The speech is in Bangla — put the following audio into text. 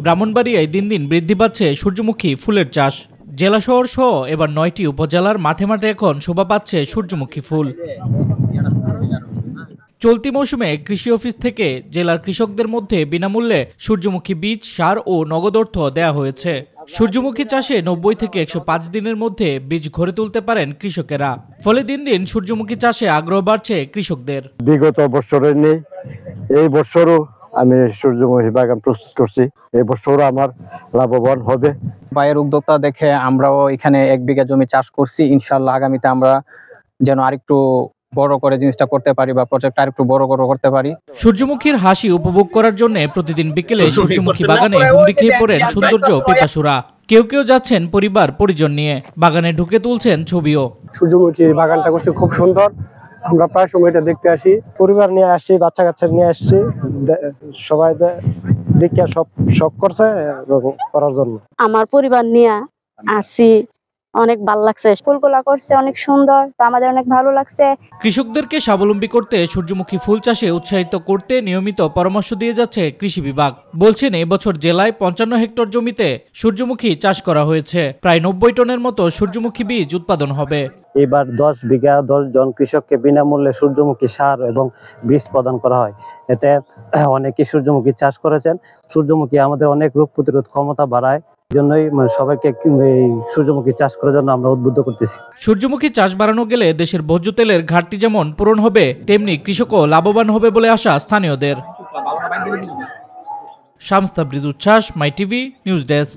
ব্রাহ্মণবাড়িয়ায় দিন দিন বৃদ্ধি পাচ্ছে সূর্যমুখী ফুলের চাষ। জেলা শহর সহ এবার ৯টি উপজেলার মাঠে মাঠে এখন শোভা পাচ্ছে সূর্যমুখী ফুল। চলতি মৌসুমে কৃষি অফিস থেকে জেলার কৃষকদের মধ্যে বিনামূল্যে সূর্যমুখী বীজ, সার ও নগদ অর্থ দেওয়া হয়েছে। সূর্যমুখী চাষে ৯০ থেকে ১০৫ দিনের মধ্যে বীজ ঘরে তুলতে পারেন কৃষকেরা। ফলে দিন দিন সূর্যমুখী চাষে আগ্রহ বাড়ছে কৃষকদের। বিগত বছরের নেই, এই বছরও আমি সূর্যমুখী বাগান প্রস্তুত করছি। এই বছরও আমার লাভবান হবে। ভাইয়ের উদ্যোক্তা দেখে আমরাও এখানে ১ বিঘা জমি চাষ করছি। ইনশাআল্লাহ আগামীতে আমরা যেন আরেকটু বড় করে জিনিসটা করতে পারি বা প্রজেক্ট আরেকটু বড় করতে পারি। সূর্যমুখীর হাসি উপভোগ করার জন্য প্রতিদিন বিকেলে সূর্যমুখী বাগানে হুমড়ি খেয়ে পড়েন সৌন্দর্য পিপাসুরা। কেউ কেউ যাচ্ছেন পরিবার পরিজন নিয়ে, বাগানে ঢুকে তুলছেন ছবিও। সূর্যমুখী বাগানটা করছে খুব সুন্দর। আমরা প্রায় সময় এটা দেখতে আসি, পরিবার নিয়ে আসছি, বাচ্চা কাচ্চা নিয়ে আসছি, সবাই দেখে সব শখ করছে করার জন্য। আমার পরিবার নিয়ে আসছি, অনেক ভালো লাগছে। ফুলগুলা করছে অনেক সুন্দর, তো আমাদের অনেক ভালো লাগছে। কৃষকদেরকে স্বাবলম্বী করতে সূর্যমুখী ফুল চাষে উৎসাহিত করতে নিয়মিত পরামর্শ দিয়ে যাচ্ছে কৃষি বিভাগ। বলছেন এবছর জেলায় ৫৫ হেক্টর জমিতে সূর্যমুখী চাষ করা হয়েছে। প্রায় ৯০ টনের মতো সূর্যমুখী বীজ উৎপাদন হবে। এবার ১০ বিঘা ১০ জন কৃষককে বিনামূল্যে সূর্যমুখী সার এবং বীজ প্রদান করা হয়। এতে অনেকে সূর্যমুখী চাষ করেছেন। সূর্যমুখী আমাদের অনেক রোগ প্রতিরোধ ক্ষমতা বাড়ায়। জন্যই সবাইকে সূর্যমুখী চাষ করার জন্য আমরা উদ্বুদ্ধ করতেছি। সূর্যমুখী চাষ বাড়ানো গেলে দেশের ভোজ্য তেলের ঘাটতি যেমন পূরণ হবে, তেমনি কৃষকও লাভবান হবে বলে আশা স্থানীয়দের। শামস তাবরিজ উচ্ছ্বাস, মাই টিভি নিউজ ডেস্ক।